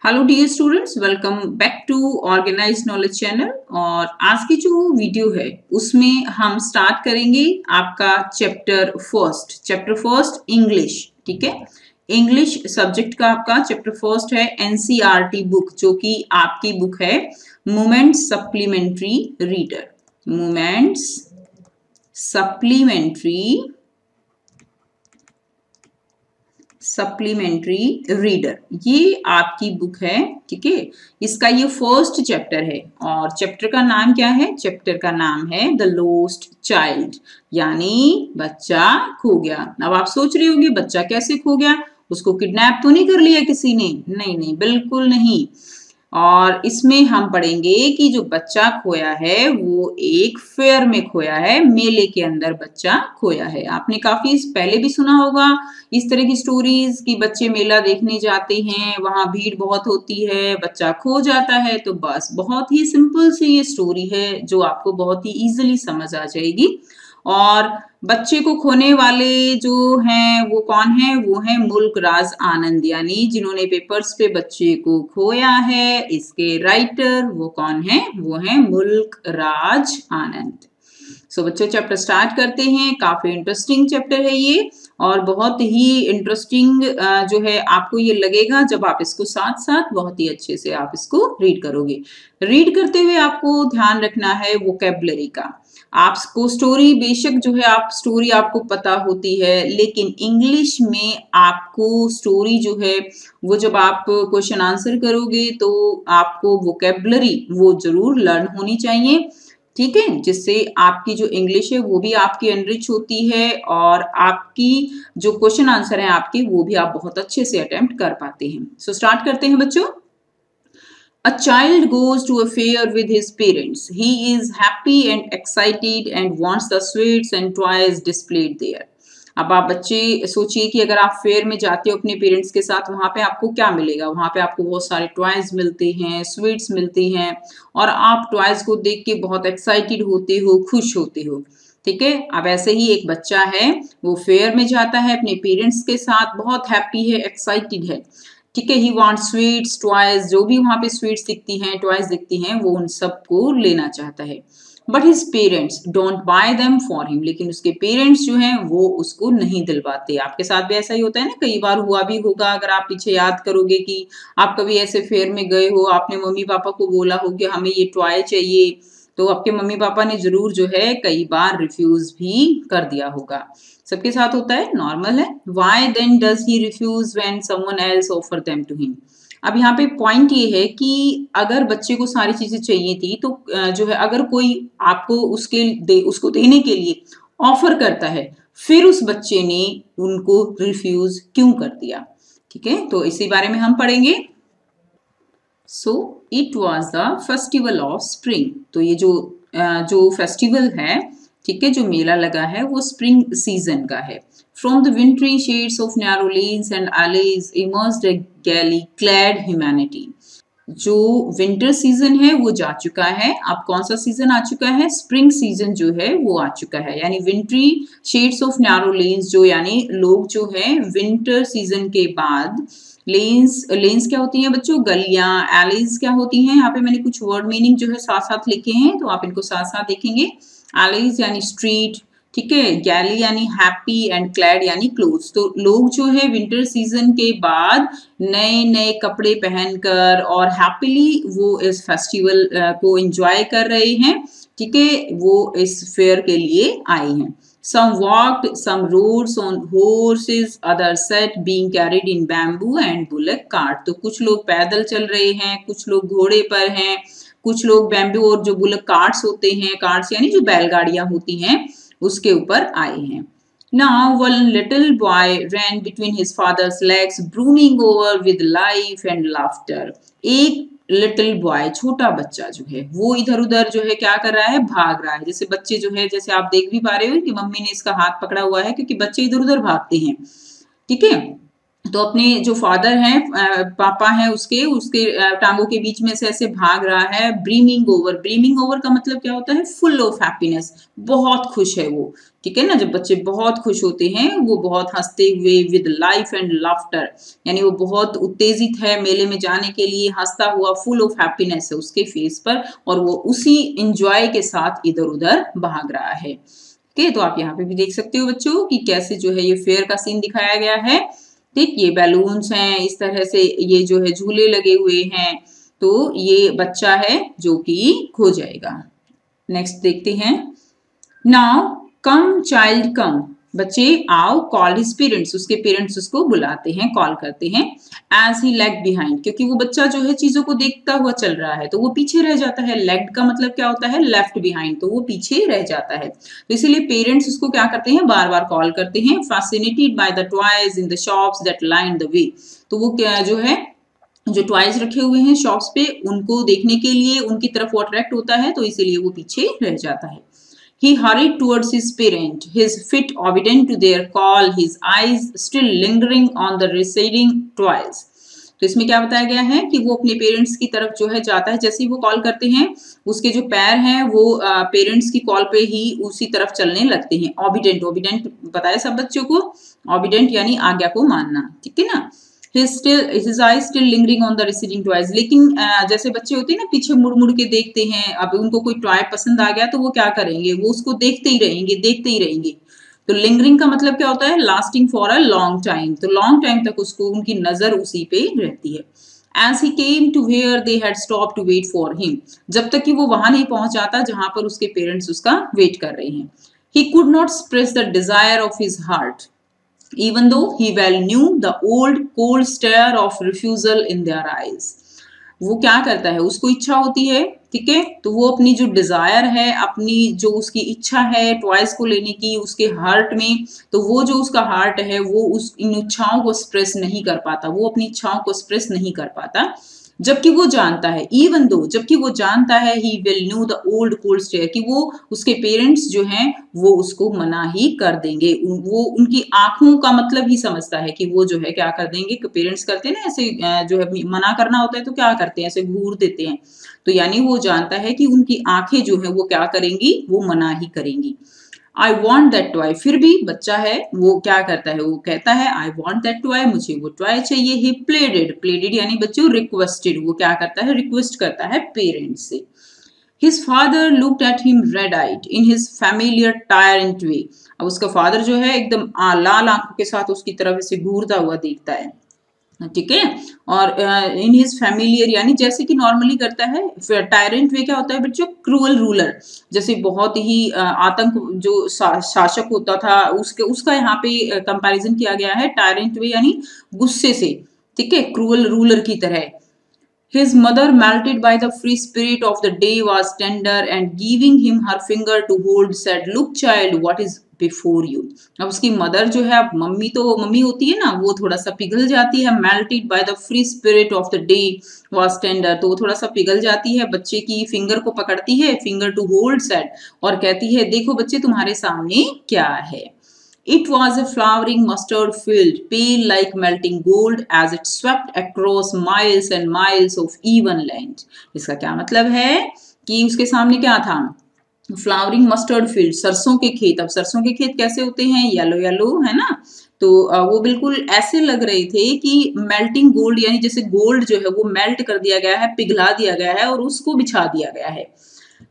Hello dear students, welcome back to organise knowledge channel. और आज की जो वीडियो है उसमें हम स्टार्ट करेंगे आपका चैप्टर फर्स्ट इंग्लिश। ठीक है, इंग्लिश सब्जेक्ट का आपका चैप्टर फर्स्ट है एनसीईआरटी बुक, जो कि आपकी बुक है moments supplementary reader. Moments supplementary reader, ये आपकी बुक है। ठीक है, इसका ये फर्स्ट चैप्टर है और चैप्टर का नाम क्या है? चैप्टर का नाम है द लोस्ट चाइल्ड, यानी बच्चा खो गया। अब आप सोच रहे होंगे बच्चा कैसे खो गया? उसको किडनैप तो नहीं कर लिया किसी ने? नहीं नहीं, बिल्कुल नहीं। और इसमें हम पढ़ेंगे कि जो बच्चा खोया है वो एक फेयर में खोया है, मेले के अंदर बच्चा खोया है। आपने काफी पहले भी सुना होगा इस तरह की स्टोरीज कि बच्चे मेला देखने जाते हैं, वहां भीड़ बहुत होती है, बच्चा खो जाता है। तो बस बहुत ही सिंपल सी ये स्टोरी है जो आपको बहुत ही इजीली समझ आ जाएगी। और बच्चे को खोने वाले जो हैं वो कौन है? वो है मुल्क राज आनंद, यानी जिन्होंने पेपर्स पे बच्चे को खोया है, इसके राइटर वो कौन है? वो है मुल्क राज आनंद। सो बच्चों, चैप्टर स्टार्ट करते हैं। काफी इंटरेस्टिंग चैप्टर है ये और बहुत ही इंटरेस्टिंग जो है आपको ये लगेगा जब आप इसको साथ साथ बहुत ही अच्छे से आप इसको रीड करोगे। रीड करते हुए आपको ध्यान रखना है वोकैबुलरी का। आपको स्टोरी बेशक जो है आप स्टोरी आपको पता होती है, लेकिन इंग्लिश में आपको स्टोरी जो है वो जब आप क्वेश्चन आंसर करोगे तो आपको वोकैबुलरी वो जरूर लर्न होनी चाहिए। ठीक है, जिससे आपकी जो इंग्लिश है वो भी आपकी एनरिच होती है और आपकी जो क्वेश्चन आंसर है आपके वो भी आप बहुत अच्छे से अटेम्प्ट कर पाते हैं। सो स्टार्ट करते हैं बच्चों। A child goes to a fair with his parents. He is happy and excited and wants the sweets and toys displayed there. अब आप बच्चे सोचिए कि अगर आप फेयर में जाते हो अपने पेरेंट्स के साथ, वहां पे आपको क्या मिलेगा? वहां पे आपको बहुत सारे टॉयज मिलते हैं, स्वीट्स मिलती हैं और आप टॉयज को देख के बहुत एक्साइटेड होते हो, खुश होते हो। ठीक है, अब ऐसे ही एक बच्चा है, वो फेयर में जाता है अपने पेरेंट्स के साथ, बहुत हैप्पी है, एक्साइटेड है। ठीक है, ही वांट स्वीट्स टॉयज, जो भी वहां पे स्वीट्स दिखती हैं, टॉयज दिखती हैं, वो उन सबको लेना चाहता है। But his parents don't buy them for him, लेकिन उसके पेरेंट्स जो हैं वो उसको नहीं दिलवाते। आपके साथ भी ऐसा ही होता है ना, कई बार हुआ भी होगा। अगर आप पीछे याद करोगे कि आप कभी ऐसे फेयर में गए हो, आपने मम्मी पापा को बोला हो कि हमें ये टॉय चाहिए, तो आपके मम्मी पापा ने जरूर जो है कई बार रिफ्यूज भी कर दिया होगा। सबके साथ होता है, नॉर्मल है। Why then does he refuse when someone else offer them to him. अब यहाँ पे पॉइंट ये है कि अगर बच्चे को सारी चीजें चाहिए थी तो जो है अगर कोई आपको उसको देने के लिए ऑफर करता है, फिर उस बच्चे ने उनको रिफ्यूज क्यों कर दिया? ठीक है, तो इसी बारे में हम पढ़ेंगे। So it was the festival of spring. तो ये जो फेस्टिवल है, ठीक है, जो मेला लगा है वो स्प्रिंग सीजन का है। From the विंट्री shades of narrow lens and alleys emerged a gaily clad humanity। जो विंटर सीजन है वो जा चुका है, अब कौन सा सीजन आ चुका है? स्प्रिंग सीजन जो है वो आ चुका है। यानी विंट्री शेड्स ऑफ नैरो लेन्स, जो यानी लोग जो है विंटर सीजन के बाद, लेन्स क्या होती हैं बच्चों? गलियां। एलीज क्या होती हैं? यहाँ पे मैंने कुछ वर्ड मीनिंग जो है साथ साथ लिखे हैं, तो आप इनको साथ साथ देखेंगे। एलीज यानी स्ट्रीट, ठीक है, गैली यानी हैप्पी एंड क्लैड यानी क्लोथ्स। तो लोग जो है विंटर सीजन के बाद नए नए कपड़े पहनकर और हैप्पीली वो इस फेस्टिवल को एंजॉय कर रहे हैं। ठीक है, वो इस फेयर के लिए आए हैं। Some walked, some rode on horses, others sat being carried in bamboo and bullock cart। तो कुछ लोग पैदल चल रहे हैं, कुछ लोग घोड़े पर हैं, कुछ लोग बैम्बू और जो बुलक कार्ट्स होते हैं, कार्ट्स यानी जो बैलगाड़ियां होती हैं, उसके ऊपर आए हैं। Now one little boy ran between his father's legs, brimming over with life and laughter। एक लिटिल बॉय, छोटा बच्चा जो है वो इधर उधर जो है क्या कर रहा है? भाग रहा है। जैसे बच्चे जो है, जैसे आप देख भी पा रहे हो कि मम्मी ने इसका हाथ पकड़ा हुआ है, क्योंकि बच्चे इधर उधर भागते हैं। ठीक है, तो अपने जो फादर हैं, पापा हैं उसके उसके टांगों के बीच में से ऐसे भाग रहा है। ब्रीमिंग ओवर, ब्रीमिंग ओवर का मतलब क्या होता है? फुल ऑफ हैप्पीनेस, बहुत खुश है वो। ठीक है ना, जब बच्चे बहुत खुश होते हैं वो बहुत हंसते हुए, विद लाइफ एंड लाफ्टर, यानी वो बहुत उत्तेजित है मेले में जाने के लिए, हंसता हुआ, फुल ऑफ हैप्पीनेस है उसके फेस पर, और वो उसी इंजॉय के साथ इधर उधर भाग रहा है। ठीक, तो आप यहाँ पे भी देख सकते हो बच्चों कि कैसे जो है ये फेयर का सीन दिखाया गया है। ठीक, ये बैलून्स हैं, इस तरह से ये जो है झूले लगे हुए हैं, तो ये बच्चा है जो कि खो जाएगा। नेक्स्ट देखते हैं। नाउ कम चाइल्ड कम, बच्चे आओ, कॉल हिज पेरेंट्स, उसके पेरेंट्स उसको बुलाते हैं, कॉल करते हैं। एज ही लैग बिहाइंड, क्योंकि वो बच्चा जो है चीजों को देखता हुआ चल रहा है तो वो पीछे रह जाता है। लेग्ड का मतलब क्या होता है? लेफ्ट बिहाइंड, तो वो पीछे रह जाता है। तो इसीलिए पेरेंट्स उसको क्या करते हैं? बार बार कॉल करते हैं। Fascinated by the toys in the shops that line the way, तो वो क्या जो है, जो टॉयज रखे हुए हैं शॉप्स पे, उनको देखने के लिए उनकी तरफ वो अट्रैक्ट होता है, तो इसीलिए वो पीछे रह जाता है। He hurried towards his parent, his feet obedient to their call, his eyes still lingering on the receding toys. तो इसमें क्या बताया गया है कि वो अपने पेरेंट्स की तरफ जो है जाता है, जैसे ही वो कॉल करते हैं उसके जो पैर हैं वो पेरेंट्स की कॉल पे ही उसी तरफ चलने लगते हैं। ऑबिडेंट, ऑबिडेंट बताया सब बच्चों को, ऑबिडेंट यानी आज्ञा को मानना। ठीक है ना। his eyes still lingering on the receding toys, लेकिन जैसे बच्चे होते हैं ना, पीछे मुड़ मुड़ के देखते हैं। अब उनको कोई टॉय पसंद आ गया तो वो क्या करेंगे? वो उसको देखते ही रहेंगे, देखते ही रहेंगे। तो लिंगरिंग का मतलब क्या होता है? Lasting for a long time, तो लॉन्ग टाइम तक उसको उनकी नजर उसी पे रहती है। As he came to where they had stopped to wait for him, जब तक कि वो वहां नहीं पहुंच जाता जहां पर उसके पेरेंट्स उसका वेट कर रहे हैं। He could not express the desire of his heart, even though he well knew the old cold stare of refusal in their eyes. वो क्या करता है? उसको इच्छा होती है, ठीक है, तो वो अपनी जो डिजायर है, अपनी जो उसकी इच्छा है टॉयज को लेने की उसके हार्ट में, तो वो जो उसका हार्ट है वो उस इन इच्छाओं को एक्सप्रेस नहीं कर पाता, वो अपनी इच्छाओं को एक्सप्रेस नहीं कर पाता। जबकि वो जानता है, इवन दो, जबकि वो जानता है, he will knew the old cold stare, कि वो उसके पेरेंट्स जो हैं वो उसको मना ही कर देंगे। वो उनकी आंखों का मतलब ही समझता है कि वो जो है क्या कर देंगे। पेरेंट्स करते हैं ना ऐसे, जो है मना करना होता है तो क्या करते हैं? ऐसे घूर देते हैं। तो यानी वो जानता है कि उनकी आंखें जो है वो क्या करेंगी? वो मना ही करेंगी। आई वॉन्ट दैट टॉय, फिर भी बच्चा है वो क्या करता है? वो कहता है आई वॉन्ट दैट टॉय, मुझे वो टॉय चाहिए। ही प्लेडेड, प्लेडेड यानी बच्चों रिक्वेस्टेड, वो क्या करता है? रिक्वेस्ट करता है पेरेंट्स से। His father looked at him red-eyed in his familiar tyrant way. अब उसका फादर जो है एकदम लाल आंखों के साथ उसकी तरफ से घूरता हुआ देखता है। ठीक है, और इन हिज फैमिलियर यानी जैसे कि नॉर्मली करता है। टायरेंट वे क्या होता है बच्चों? क्रूअल रूलर, जैसे बहुत ही आतंक जो शासक होता था उसके उसका यहाँ पे कंपैरिजन किया गया है। टायरेंट वे यानी गुस्से से, ठीक है, क्रूअल रूलर की तरह। His mother, melted by the free spirit of the day, was tender and giving him her finger to hold, said, "Look, child, what is before you." अब उसकी मदर जो है, अब मम्मी तो मम्मी होती है ना, वो थोड़ा सा पिघल जाती है। Melted by the free spirit of the day was tender, तो वो थोड़ा सा पिघल जाती है, बच्चे की फिंगर को पकड़ती है, finger to hold said, और कहती है देखो बच्चे तुम्हारे सामने क्या है। It was a flowering mustard field, pale like melting gold, as it swept across miles and miles of even land. इसका क्या मतलब है कि उसके सामने क्या था? फ्लावरिंग मस्टर्ड फील्ड, सरसों के खेत। अब सरसों के खेत कैसे होते हैं? येलो येलो, है ना। तो वो बिल्कुल ऐसे लग रहे थे कि मेल्टिंग गोल्ड, यानी जैसे गोल्ड जो है वो मेल्ट कर दिया गया है, पिघला दिया गया है और उसको बिछा दिया गया है।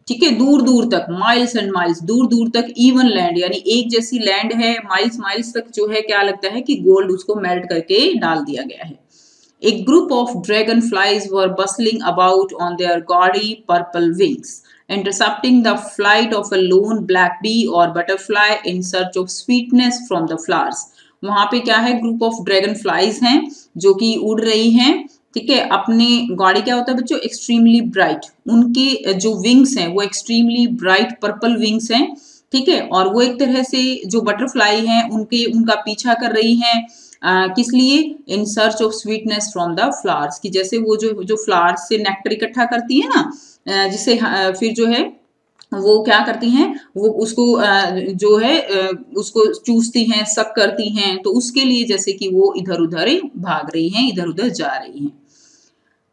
ठीक है, दूर दूर तक, माइल्स एंड माइल्स, दूर दूर तक, इवन लैंड यानी एक जैसी लैंड है, माइल्स माइल्स तक जो है क्या लगता है कि गोल्ड उसको मेल्ट करके डाल दिया गया है। A group of dragonflies were bustling about on their gaudy purple wings, intercepting the flight of a lone black bee or butterfly in search of sweetness from the flowers. वहां पे क्या है? ग्रुप ऑफ ड्रैगन फ्लाइज हैं जो कि उड़ रही हैं। ठीक है, अपने गाड़ी क्या होता है बच्चों? एक्सट्रीमली ब्राइट, उनके जो विंग्स हैं वो एक्सट्रीमली ब्राइट पर्पल विंग्स हैं। ठीक है, और वो एक तरह से जो बटरफ्लाई हैं उनका पीछा कर रही हैं। किस लिए? In search of sweetness from the flowers, कि जैसे वो जो फ्लावर्स से नेक्टर इकट्ठा करती है ना, जिसे फिर जो है वो क्या करती हैं, वो उसको जो है उसको चूसती हैं, सक करती हैं, तो उसके लिए जैसे कि वो इधर उधर भाग रही हैं, इधर उधर जा रही हैं।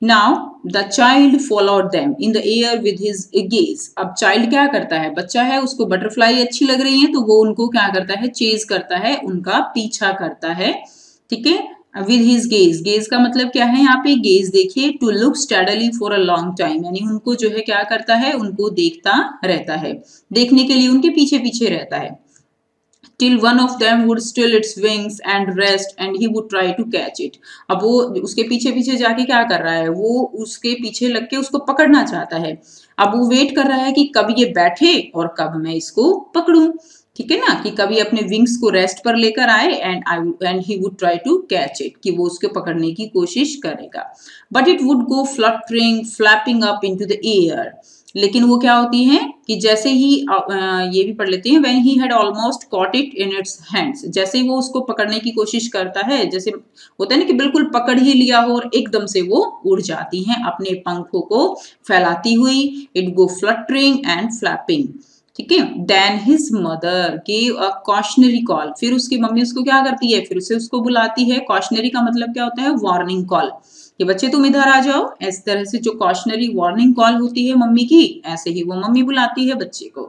Now the child followed them in the air with his gaze. अब चाइल्ड क्या करता है, बच्चा है, उसको बटरफ्लाई अच्छी लग रही है, तो वो उनको क्या करता है, चेज करता है, उनका पीछा करता है, ठीक है, विद हिज गेज। गेज का मतलब क्या है यहाँ पे, गेज देखिए, to look steadily for a long time, यानी उनको जो है क्या करता है, उनको देखता रहता है, देखने के लिए उनके पीछे पीछे रहता है। till one of them would still its wings and rest and he would try to catch it। अब वो उसके पीछे पीछे जाके क्या कर रहा है, वो उसके पीछे लग के उसको पकड़ना चाहता है। अब वो वेट कर रहा है कि कब ये बैठे और कब मैं इसको पकड़ूं, ठीक है ना, कि कभी अपने विंग्स को रेस्ट पर लेकर आए and he would try to catch it, कि वो उसके पकड़ने की कोशिश करेगा। But it would go fluttering flapping up into the air. लेकिन वो क्या होती हैं कि जैसे ही ये भी पढ़ लेते हैं, when he had almost caught it in its hands, जैसे ही वो उसको पकड़ने की कोशिश करता है, जैसे होता है ना कि बिल्कुल पकड़ ही लिया हो और एकदम से वो उड़ जाती हैं अपने पंखों को फैलाती हुई। It go fluttering and flapping, ठीक है। Then his mother give a cautionary call, फिर उसकी मम्मी उसको क्या करती है, फिर उसे उसको बुलाती है। कॉशनरी का मतलब क्या होता है, वार्निंग कॉल, कि बच्चे तुम इधर आ जाओ। इस तरह से जो कॉशनरी वार्निंग कॉल होती है मम्मी की, ऐसे ही वो मम्मी बुलाती है बच्चे को।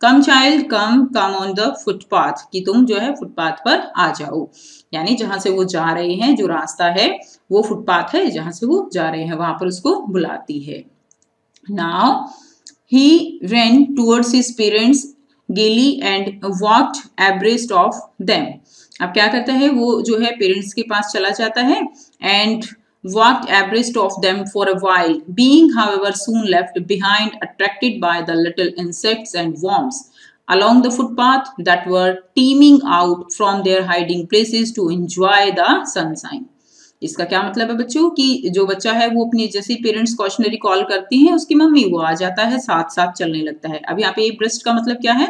Come child come, come on the footpath, कि तुम जो है फुटपाथ पर आ जाओ, यानी जहां से वो जा रहे हैं, जो रास्ता है वो फुटपाथ है, जहां से वो जा रहे हैं वहां पर उसको बुलाती है। Now he ran towards his parents gaily and walked abreast of them। अब क्या करता है, वो जो है पेरेंट्स के पास चला जाता है and walked abreast of them for a while, being however soon left behind, attracted by the little insects and worms along the footpath that were teeming out from their hiding places to enjoy the sunshine। इसका क्या मतलब है बच्चों, कि जो बच्चा है वो अपने जैसे पेरेंट्स कॉशनरी कॉल करती हैं, उसकी मम्मी वो आ जाता है, साथ साथ चलने लगता है। अब यहाँ पे ब्रेस्ट का मतलब क्या है,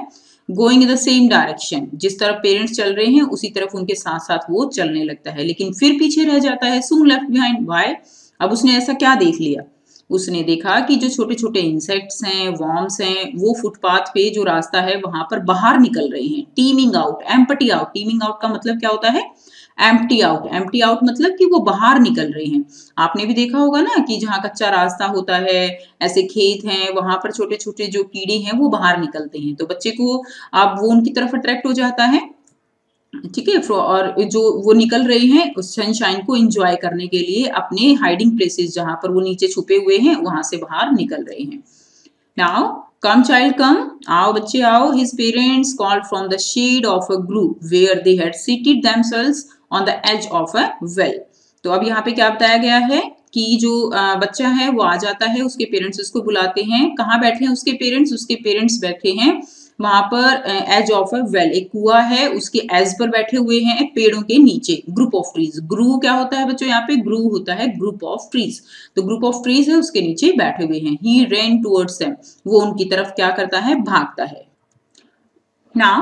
going in the same direction, जिस तरफ पेरेंट्स चल रहे हैं उसी तरफ उनके साथ साथ वो चलने लगता है, लेकिन फिर पीछे रह जाता है। सून लेफ्ट बिहाइंड, व्हाई। अब उसने ऐसा क्या देख लिया, उसने देखा कि जो छोटे छोटे इंसेक्ट्स हैं, वॉर्म्स हैं, वो फुटपाथ पे जो रास्ता है वहां पर बाहर निकल रहे हैं। Teeming out, empty out, teeming out का मतलब क्या होता है, एम्प्टी आउट। एम्प्टी आउट मतलब कि वो बाहर निकल रहे हैं। आपने भी देखा होगा ना कि जहाँ कच्चा रास्ता होता है, ऐसे खेत हैं, वहां पर छोटे छोटे जो कीड़े हैं वो बाहर निकलते हैं, तो बच्चे को अब वो उनकी तरफ अट्रैक्ट हो जाता है, ठीक है। और जो वो निकल रहे हैं उस सनशाइन को एंजॉय करने के लिए अपने हाइडिंग प्लेसेस जहां पर वो नीचे छुपे हुए हैं वहां से बाहर निकल रहे हैं। नाउ कम चाइल्ड कम, आओ बच्चे आओ। His parents called from the shade of a group where they had seated themselves on the edge of a well. तो अब यहाँ पे क्या बताया गया है कि जो बच्चा है वो आ जाता है, उसके पेरेंट्स उसको बुलाते हैं। कहाँ बैठे हैं उसके पेरेंट्स, उसके पेरेंट्स बैठे हैं वहां पर एज ऑफ अ वेल, एक कुआ है उसके एज पर बैठे हुए हैं पेड़ों के नीचे। ग्रुप ऑफ ट्रीज, ग्रू क्या होता है बच्चों, यहाँ पे ग्रू होता है ग्रुप ऑफ ट्रीज, तो ग्रुप ऑफ ट्रीज है उसके नीचे बैठे हुए हैं। ही रेन टूवर्ड्स देम, वो उनकी तरफ क्या करता है, भागता है। Now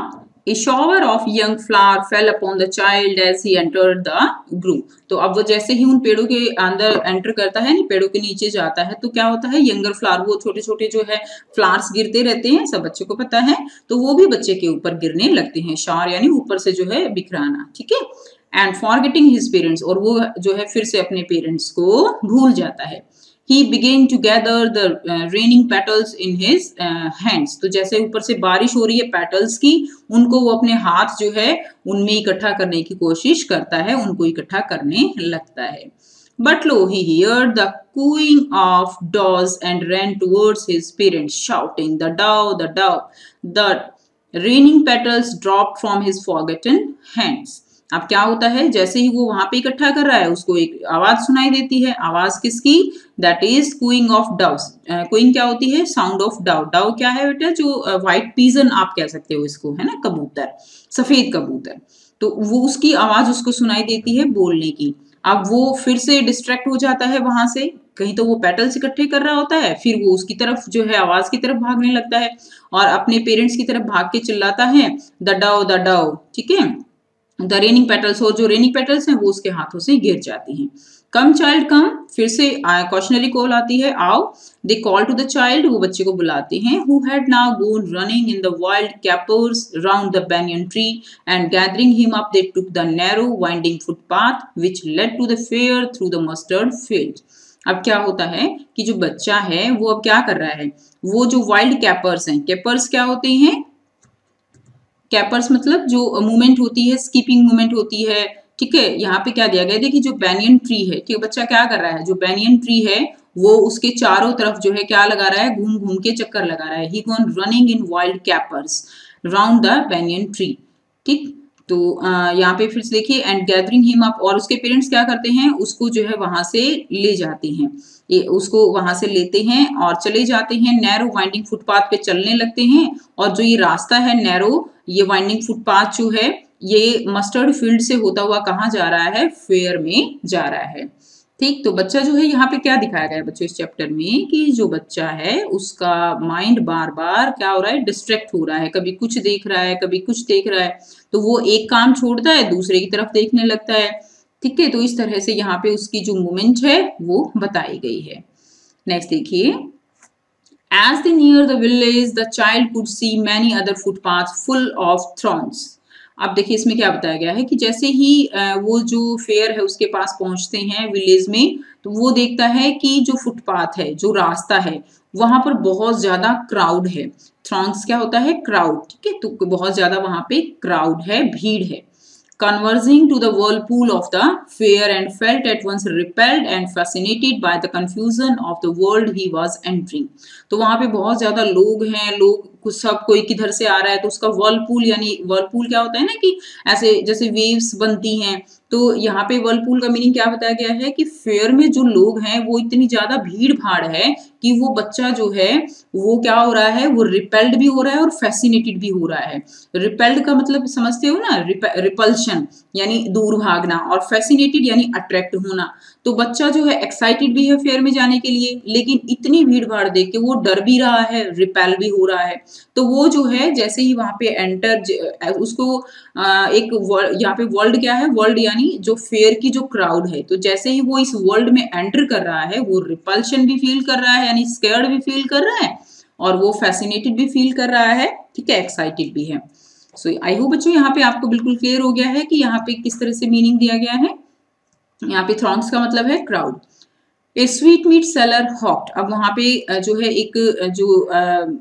a shower of young flower fell upon the child as he entered the group। तो अब वो जैसे ही उन पेड़ों के अंदर एंटर करता है, पेड़ों के नीचे जाता है, तो क्या होता है, यंगर फ्लावर, वो छोटे छोटे जो है फ्लावर्स गिरते रहते हैं, सब बच्चों को पता है, तो वो भी बच्चे के ऊपर गिरने लगते हैं। शावर यानी ऊपर से जो है बिखराना, ठीक है। एंड फॉरगेटिंग हिज पेरेंट्स, और वो जो है फिर से अपने पेरेंट्स को भूल जाता है। He began to gather the raining petals in his hands। तो जैसे ऊपर से बारिश हो रही है पेटल्स की, उनको वो अपने हाथ जो है उनमें इकट्ठा करने की कोशिश करता है, उनको इकट्ठा करने लगता है। But lo, he heard the cooing of doves and ran towards his parents, shouting, "The dove, the dove!" The raining petals dropped from his forgotten hands। अब क्या होता है, जैसे ही वो वहां पे इकट्ठा कर रहा है, उसको एक आवाज सुनाई देती है। आवाज किसकी, that is cooing of doves. Cooing क्या होती है, साउंड ऑफ डव। डव क्या है बेटा, जो व्हाइट पीजन आप कह सकते हो इसको, है ना, कबूतर, सफेद कबूतर। तो वो उसकी आवाज उसको सुनाई देती है बोलने की। अब वो फिर से डिस्ट्रैक्ट हो जाता है वहां से, कहीं तो वो पेटल्स इकट्ठे कर रहा होता है, फिर वो उसकी तरफ जो है आवाज की तरफ भागने लगता है और अपने पेरेंट्स की तरफ भाग के चिल्लाता है, द डव, ठीक है। द रेनिंग पेटल्स, और जो रेनिंग पेटल्स हैं वो उसके हाथों से गिर जाती हैं। कम चाइल्ड कम, फिर से क्वेश्चनरी कॉल आती है, आओ। They call to the child, वो बच्चे को बुलाते हैं, who had now gone running in the wild capers round the banyan tree and gathering him up they took the narrow winding footpath which led to the fair through the mustard field. अब क्या होता है कि जो बच्चा है वो अब क्या कर रहा है, वो जो वाइल्ड कैपर्स हैं, कैपर्स क्या होते हैं, कैपर्स मतलब जो मूवमेंट होती है, स्कीपिंग मूवमेंट होती है, ठीक है। यहाँ पे क्या दिया गया, देखिए जो बैनियन ट्री है, ठीक है, बच्चा क्या कर रहा है, जो बैनियन ट्री है वो उसके चारों तरफ जो है क्या लगा रहा है, घूम घूम के चक्कर लगा रहा है। He gone running in wild capers round the banyan tree, ठीक। तो यहाँ पे फिर से देखिए, एंड गैदरिंग हिम अप, और उसके पेरेंट्स क्या करते हैं, उसको जो है वहां से ले जाते हैं, ये उसको वहां से लेते हैं और चले जाते हैं, नैरो वाइंडिंग फुटपाथ पे चलने लगते हैं। और जो ये रास्ता है नैरो, ये वाइंडिंग फुटपाथ जो है ये मस्टर्ड फील्ड से होता हुआ कहाँ जा रहा है, फेयर में जा रहा है, ठीक। तो बच्चा जो है यहाँ पे क्या दिखाया गया है बच्चों इस चैप्टर में, कि जो बच्चा है उसका माइंड बार बार क्या हो रहा है, डिस्ट्रैक्ट हो रहा है, कभी कुछ देख रहा है, कभी कुछ देख रहा है, तो वो एक काम छोड़ता है दूसरे की तरफ देखने लगता है, ठीक है। तो इस तरह से यहाँ पे उसकी जो मूवमेंट है वो बताई गई है। नेक्स्ट देखिए, As they near the village, the child could see many other footpaths full of thorns. अब देखिए इसमें क्या बताया गया है कि जैसे ही वो जो फेयर है उसके पास पहुंचते हैं विलेज में, तो वो देखता है कि जो फुटपाथ है, जो रास्ता है, वहां पर बहुत ज्यादा क्राउड है। थ्रॉन्ग्स क्या होता है, क्राउड, ठीक है। तो बहुत ज्यादा वहां पे क्राउड है, भीड़ है। Conversing to the whirlpool of the fair and felt at once repelled and fascinated by the confusion of the world he was entering. तो वहां पे बहुत ज्यादा लोग हैं, लोग कुछ सब कोई किधर से आ रहा है, तो उसका वर्लपूल, यानी वर्लपूल क्या होता है ना कि ऐसे जैसे वेव्स बनती हैं, तो यहाँ पे वर्लपूल का मीनिंग क्या बताया गया है कि फेयर में जो लोग हैं वो इतनी ज्यादा भीड़ भाड़ है कि वो बच्चा जो है वो क्या हो रहा है, वो रिपेल्ड भी हो रहा है और फैसिनेटेड भी हो रहा है। रिपेल्ड का मतलब समझते हो ना, रिपल्शन यानी दूर भागना, और फैसिनेटेड यानी अट्रैक्ट होना। तो बच्चा जो है एक्साइटेड भी है फेयर में जाने के लिए, लेकिन इतनी भीड़ भाड़ देख के वो डर भी रहा है, रिपेल भी हो रहा है। तो वो जो है जैसे ही वहां पे एंटर, उसको एक यहाँ पे वर्ल्ड क्या है, वर्ल्ड यानी जो फेयर की जो क्राउड है, तो जैसे ही वो इस वर्ल्ड में एंटर कर रहा है, वो रिपल्शन भी फील कर रहा है, यानी स्केयर्ड भी फील कर रहा है, और वो फैसिनेटेड भी फील कर रहा है, ठीक है, एक्साइटेड भी है। सो आई होप बच्चों यहाँ पे आपको बिल्कुल क्लियर हो गया है कि यहाँ पे किस तरह से मीनिंग दिया गया है। यहाँ पे थ्रॉन्ग्स का मतलब है crowd. A sweet meat seller hawked, अब वहां पे जो है एक जो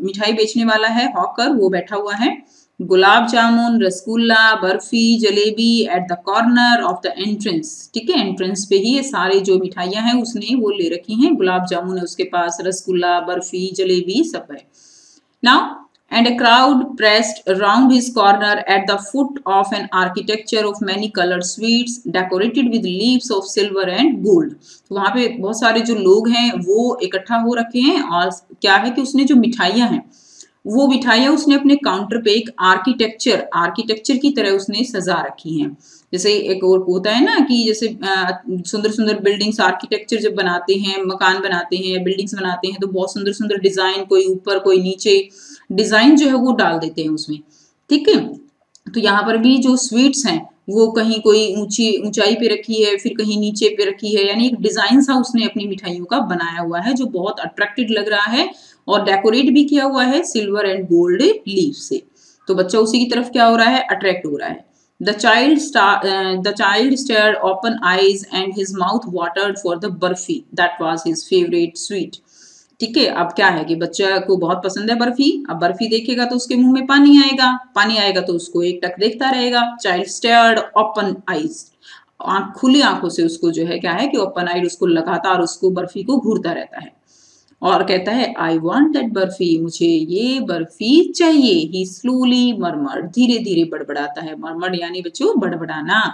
मिठाई बेचने वाला है हॉकर, वो बैठा हुआ है। Gulab jamun, rasgulla, barfi, jalebi at the corner of the entrance, ठीक है, एंट्रेंस पे ही ये सारे जो मिठाइयां हैं उसने वो ले रखी हैं। गुलाब जामुन है उसके पास, रसगुल्ला, बर्फी, जलेबी सब है। Now and a crowd pressed around his corner at the foot of an architecture of many colored sweets decorated with leaves of silver and gold. तो वहां पे बहुत सारे जो लोग हैं वो इकट्ठा हो रखे हैं, और क्या है कि उसने जो मिठाइयां हैं वो मिठाइयां उसने अपने काउंटर पे एक आर्किटेक्चर की तरह उसने सजा रखी हैं। जैसे एक और होता है ना कि जैसे सुंदर सुंदर बिल्डिंग्स, आर्किटेक्चर जब बनाते हैं, मकान बनाते हैं, बिल्डिंग्स बनाते हैं, तो बहुत सुंदर सुंदर डिजाइन, कोई ऊपर कोई नीचे डिजाइन जो है वो डाल देते हैं उसमें, ठीक है। तो यहाँ पर भी जो स्वीट्स हैं वो कहीं कोई ऊंचाई पे रखी है, फिर कहीं नीचे पे रखी है, यानी एक डिजाइन सा उसने अपनी मिठाइयों का बनाया हुआ है जो बहुत अट्रैक्टिव लग रहा है, और डेकोरेट भी किया हुआ है सिल्वर एंड गोल्ड लीफ से। तो बच्चा उसी की तरफ क्या हो रहा है, अट्रैक्ट हो रहा है। The child stared open eyes and his mouth watered for the barfi, that was his favorite sweet. ठीक है, अब क्या है कि बच्चा को बहुत पसंद है बर्फी, अब बर्फी देखेगा तो उसके मुंह में पानी आएगा तो उसको एक टक देखता रहेगा। चाइल्ड स्टेयर्ड ओपन आइज, खुली आंखों से उसको जो है क्या है कि ओपन आइड उसको लगातार उसको बर्फी को घूरता रहता है, और कहता है आई वॉन्ट दैट बर्फी, मुझे ये बर्फी चाहिए। ही स्लोली मरमर, धीरे धीरे बड़बड़ाता है, मरमर यानी बच्चों बड़बड़ाना।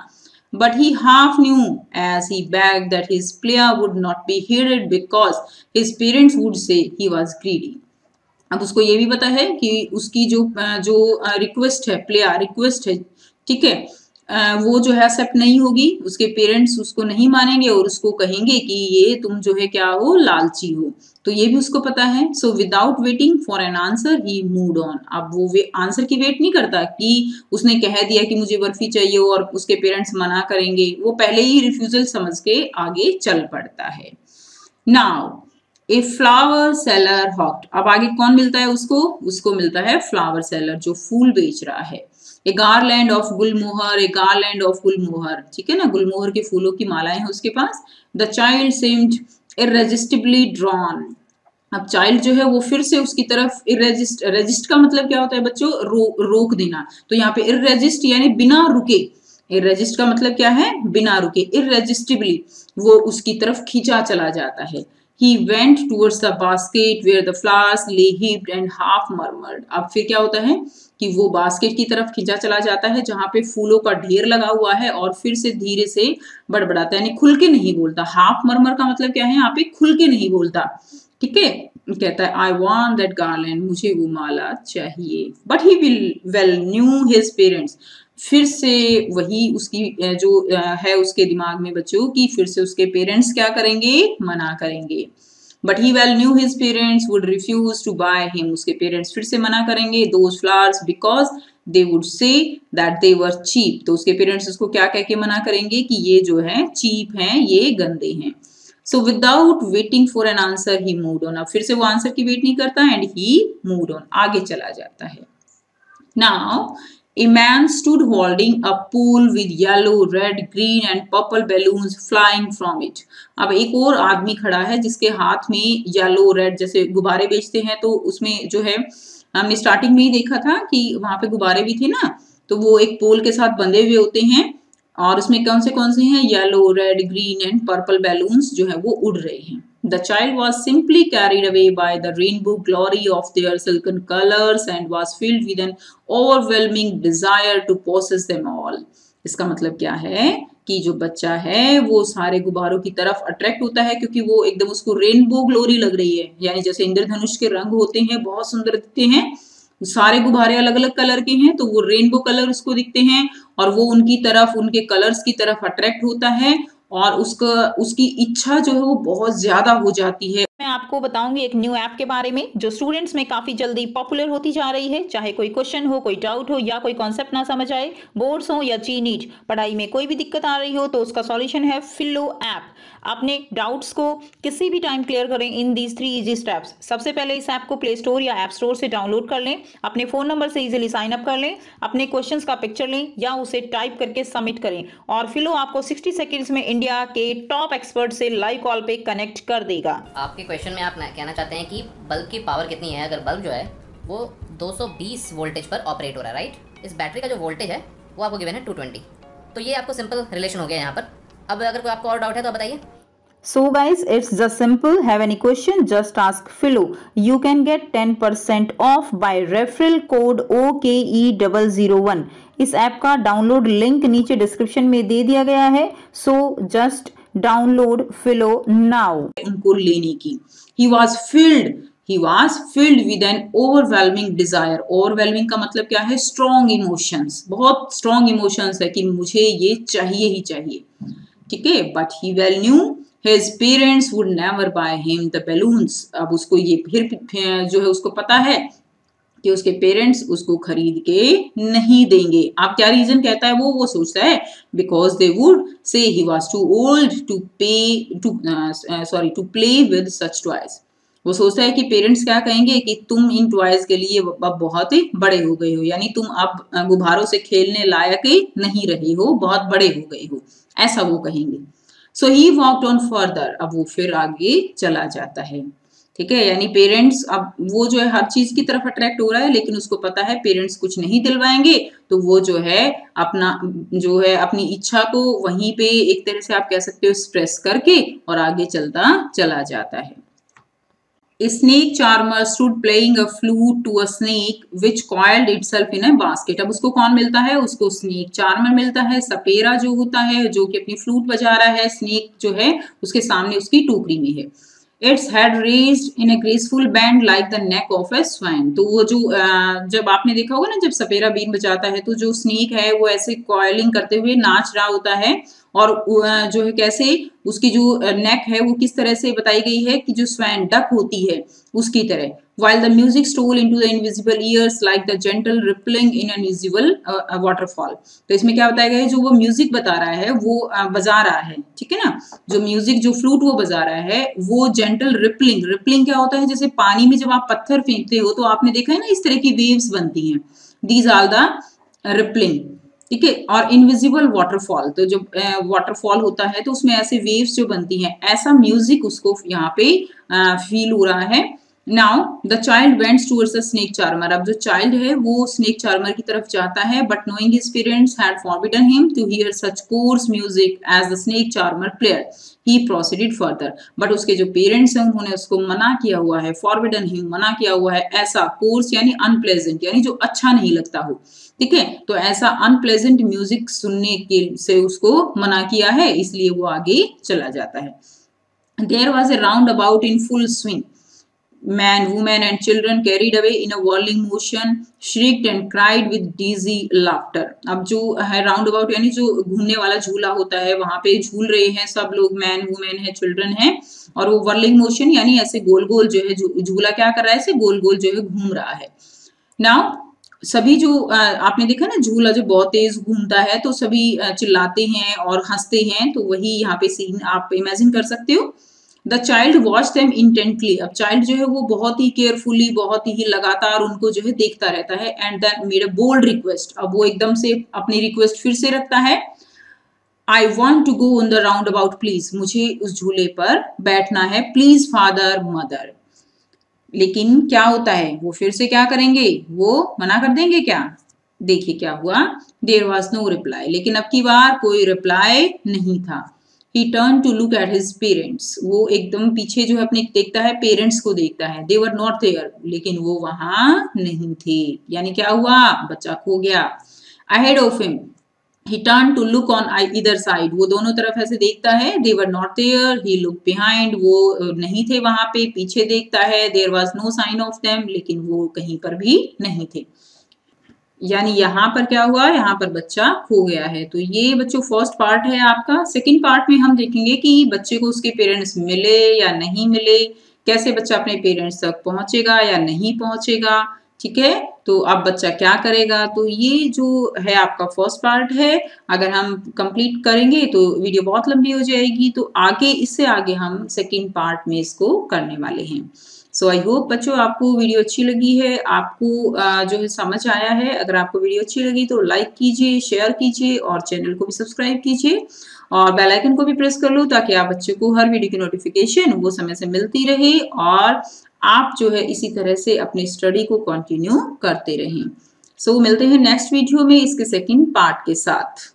But he half knew as he begged that his player would not be heeded because his parents would say he was greedy. अब उसको ये भी पता है कि उसकी जो रिक्वेस्ट है, प्लेयर रिक्वेस्ट है, ठीक है, वो जो है एक्सेप्ट नहीं होगी, उसके पेरेंट्स उसको नहीं मानेंगे और उसको कहेंगे कि ये तुम जो है क्या हो, लालची हो। तो ये भी उसको पता है। So without waiting for an answer he moved on. अब वो आंसर की वेट नहीं करता कि उसने कह दिया कि मुझे बर्फी चाहिए और उसके पेरेंट्स मना करेंगे, वो पहले ही रिफ्यूजल समझ के आगे चल पड़ता है। Now a flower seller hawked. अब आगे कौन मिलता है उसको? उसको मिलता है फ्लावर सेलर जो फूल बेच रहा है। A garland of gulmohar, a garland of gulmohar, ठीक है ना, गुलमोहर के फूलों की मालाएं हैं उसके पास। The child seemed irresistibly drawn. अब चाइल्ड जो है वो फिर से उसकी तरफ रेजिस्ट का मतलब क्या होता है बच्चों? रोक देना। तो यहाँ पे इररेजिस्ट यानी बिना रुके। इररेजिस्ट का मतलब क्या है? बिना रुके। इररेजिस्टिबली वो उसकी तरफ खींचा चला जाता है। He went towards the basket where the flowers lay heaped and half murmured. अब फिर क्या होता है कि वो बास्केट की तरफ खींचा चला जाता है जहां पे फूलों का ढेर लगा हुआ है और फिर से धीरे से बड़बड़ाता है, यानी खुल के नहीं बोलता। हाफ मरमर का मतलब क्या है? यहाँ पे खुल के नहीं बोलता, ठीक है। कहता है आई वॉन्ट दैट गार्लैंड, मुझे वो माला चाहिए। But he well knew his parents. फिर से वही उसकी जो है उसके दिमाग में बच्चों की, फिर से उसके पेरेंट्स क्या करेंगे? मना करेंगे। But he well knew his parents would refuse to buy him. उसके पेरेंट्स फिर से मना करेंगे those flowers because they would say that they were cheap. तो उसके पेरेंट्स उसको क्या कह के मना करेंगे कि ये जो है चीप हैं, ये गंदे हैं। So without waiting for an answer he moved on. अब फिर से वो आंसर की वेट नहीं करता एंड ही मूव्ड ऑन, आगे चला जाता है। Now a man stood holding a pool with yellow, red, green and purple balloons flying from it. अब एक और आदमी खड़ा है जिसके हाथ में येलो, रेड, जैसे गुब्बारे बेचते हैं तो उसमें जो है हमने स्टार्टिंग में ही देखा था कि वहां पे गुब्बारे भी थे ना, तो वो एक पोल के साथ बंधे हुए होते हैं और उसमें कौन से हैं? Yellow, red, green and purple balloons जो है वो उड़ रहे हैं। The child was simply carried away by the rainbow glory of their silken colors and was filled with an overwhelming desire to possess them all. इसका मतलब क्या है कि जो बच्चा है वो सारे गुब्बारों की तरफ अट्रैक्ट होता है क्योंकि वो एकदम उसको रेनबो ग्लोरी लग रही है, यानी जैसे इंद्रधनुष के रंग होते हैं, बहुत सुंदर दिखते हैं। सारे गुब्बारे अलग अलग कलर के हैं तो वो रेनबो कलर उसको दिखते हैं और वो उनकी तरफ, उनके कलर्स की तरफ अट्रैक्ट होता है और उसकी इच्छा जो है वो बहुत ज्यादा हो जाती है। मैं आपको बताऊंगी एक न्यू ऐप के बारे में जो स्टूडेंट्स में काफी जल्दी पॉपुलर होती जा रही है। चाहे कोई क्वेश्चन हो, कोई डाउट हो या कोई कॉन्सेप्ट ना समझ आए, बोर्ड्स हो या जी नीट, पढ़ाई में कोई भी दिक्कत आ रही हो तो उसका सॉल्यूशन है फिलो ऐप। अपने डाउट्स को किसी भी टाइम क्लियर करें इन दीज 3 इजी स्टेप्स। सबसे पहले इस ऐप को प्ले स्टोर या ऐप स्टोर से डाउनलोड कर लें, अपने फोन नंबर से इजीली साइन अप कर लें, अपने क्वेश्चंस का पिक्चर लें या उसे टाइप करके सबमिट करें और फिलो आपको 60 सेकेंड्स में इंडिया के टॉप एक्सपर्ट से लाइव कॉल पे कनेक्ट कर देगा। आपके क्वेश्चन में आप कहना चाहते हैं कि बल्ब की पावर कितनी है। अगर बल्ब जो है वो 220 वोल्टेज पर ऑपरेट हो रहा है, राइट। इस बैटरी का जो वोल्टेज है वो आपको गिवन है 220। तो ये आपको सिंपल रिलेशन हो गया यहाँ पर। अब अगर कोई आपको और डाउट है तो बताइए। So guys, it's just simple. Have any question? Just ask Philo. You can get 10% off by referral code OKE001. इस ऐप का डाउनलोड लिंक नीचे डिस्क्रिप्शन में दे दिया गया है। So just download Philo now. उनको लेने की। He was filled with an overwhelming desire. Overwhelming का मतलब क्या है? Strong emotions. बहुत strong emotions है कि मुझे ये चाहिए ही चाहिए, ठीक है। But he well knew his parents would never buy him the balloons. अब उसको ये फिर जो है उसको पता है कि उसके पेरेंट्स उसको खरीद के नहीं देंगे। अब क्या रीजन कहता है वो सोचता है because they would say he was too old to play with such toys. वो सोचता है कि पेरेंट्स क्या कहेंगे कि तुम इन टॉयज के लिए अब बहुत ही बड़े हो गए हो, यानी तुम अब गुब्बारों से खेलने लायक ही नहीं रहे हो, बहुत बड़े हो गए हो, ऐसा वो कहेंगे। सो ही वॉकड ऑन फर्दर। अब वो फिर आगे चला जाता है, ठीक है। यानी पेरेंट्स, अब वो जो है हर चीज की तरफ अट्रैक्ट हो रहा है लेकिन उसको पता है पेरेंट्स कुछ नहीं दिलवाएंगे, तो वो जो है अपनी इच्छा को वहीं पे एक तरह से आप कह सकते हो एक्सप्रेस करके और आगे चला जाता है। A snake charmer stood playing a flute to a snake which coiled itself in a basket. अब उसको कौन मिलता है? उसको स्नेक चार्मर मिलता है। सपेरा जो होता है जो कि अपनी फ्लूट बजा रहा है, स्नेक जो है उसके सामने उसकी टोकरी में है। Its head raised in A graceful band like the neck of A swan. तो वो जो जब आपने देखा होगा ना, जब सपेरा बीन बजाता है तो जो स्नेक है वो ऐसे कॉइलिंग करते हुए नाच रहा होता है, और जो है कैसे उसकी जो नेक है वो किस तरह से बताई गई है कि जो स्वैन डक होती है उसकी तरह। while the music stole into the invisible ears like the gentle rippling in an invisible waterfall। तो इसमें क्या बताया गया है, जो वो म्यूजिक बता रहा है वो बजा रहा है, ठीक है ना, जो म्यूजिक जो फ्लूट वो बजा रहा है वो जेंटल रिपलिंग। रिपलिंग क्या होता है, जैसे पानी में जब आप पत्थर फेंकते हो तो आपने देखा है ना इस तरह की वेव्स बनती हैं, दीज आर द रिपलिंग, ठीक है। और इनविजिबल वाटरफॉल, तो जो वाटरफॉल होता है तो उसमें ऐसे वेव्स जो बनती हैं, ऐसा म्यूजिक उसको यहाँ पे फील हो रहा है। Now the child vents towards the snake charmer. अब जो चाइल्ड है वो स्नेक चार्मर की तरफ जाता है, but knowing his parents had forbidden him to hear such coarse music as the snake charmer player, he proceeded further. बट उसके जो पेरेंट्स हैं उन्होंने उसको मना किया हुआ है, फॉरबिडन हिम मना किया हुआ है, ऐसा कोर्स यानी अनप्लेजेंट यानी जो अच्छा नहीं लगता हो, ठीक है। तो ऐसा अनप्लेजेंट म्यूजिक सुनने के से उसको मना किया है, इसलिए वो आगे चला जाता है। There was a roundabout in full swing. Man, women and children carried away in a whirling motion, shrieked and cried with dizzy laughter। अब जो है राउंड अबाउट यानी जो घूमने वाला झूला होता है, वहां पे झूल रहे हैं सब लोग, मैन वुमेन है चिल्ड्रन है, और वो वर्लिंग मोशन यानी ऐसे गोल गोल जो है झूला क्या कर रहा है, ऐसे गोल गोल जो है घूम रहा है। नाउ सभी जो आपने देखा ना झूला जो बहुत तेज घूमता है तो सभी चिल्लाते हैं और हंसते हैं, तो वही यहाँ पे सीन आप इमेजिन कर सकते हो। The child watch them intently. अब चाइल्ड जो है वो बहुत ही केयरफुली, बहुत ही लगातार उनको जो है देखता रहता है। And then made a bold request. अब वो एकदम से अपनी रिक्वेस्ट फिर से रखता है, I want to go on the roundabout please, मुझे उस झूले पर बैठना है प्लीज फादर मदर। लेकिन क्या होता है, वो फिर से क्या करेंगे, वो मना कर देंगे क्या। देखिए क्या हुआ, देयर वॉज नो रिप्लाई। लेकिन अब की बार कोई रिप्लाई नहीं था। He turned to look at his parents। वो एकदम पीछे जो है अपने देखता है, पेरेंट्स को देखता है। They were not there। लेकिन वो वहां नहीं थे, यानी क्या हुआ, बच्चा खो गया। Ahead of him he turned to look on either side। वो दोनों तरफ ऐसे देखता है, they were not there। He looked behind। वो नहीं थे वहां पे, पीछे देखता है, there was no sign of them। लेकिन वो कहीं पर भी नहीं थे, यानी यहाँ पर क्या हुआ, यहाँ पर बच्चा खो गया है। तो ये बच्चों फर्स्ट पार्ट है आपका। सेकंड पार्ट में हम देखेंगे कि बच्चे को उसके पेरेंट्स मिले या नहीं मिले, कैसे बच्चा अपने पेरेंट्स तक पहुंचेगा या नहीं पहुंचेगा, ठीक है। तो अब बच्चा क्या करेगा, तो ये जो है आपका फर्स्ट पार्ट है। अगर हम कंप्लीट करेंगे तो वीडियो बहुत लंबी हो जाएगी, तो आगे इससे आगे हम सेकेंड पार्ट में इसको करने वाले हैं। सो आई होप बच्चों आपको वीडियो अच्छी लगी है, आपको जो है समझ आया है। अगर आपको वीडियो अच्छी लगी तो लाइक कीजिए, शेयर कीजिए और चैनल को भी सब्सक्राइब कीजिए और बेल आइकन को भी प्रेस कर लो, ताकि आप बच्चों को हर वीडियो की नोटिफिकेशन वो समय से मिलती रहे और आप जो है इसी तरह से अपनी स्टडी को कंटिन्यू करते रहें। सो मिलते हैं नेक्स्ट वीडियो में इसके सेकंड पार्ट के साथ।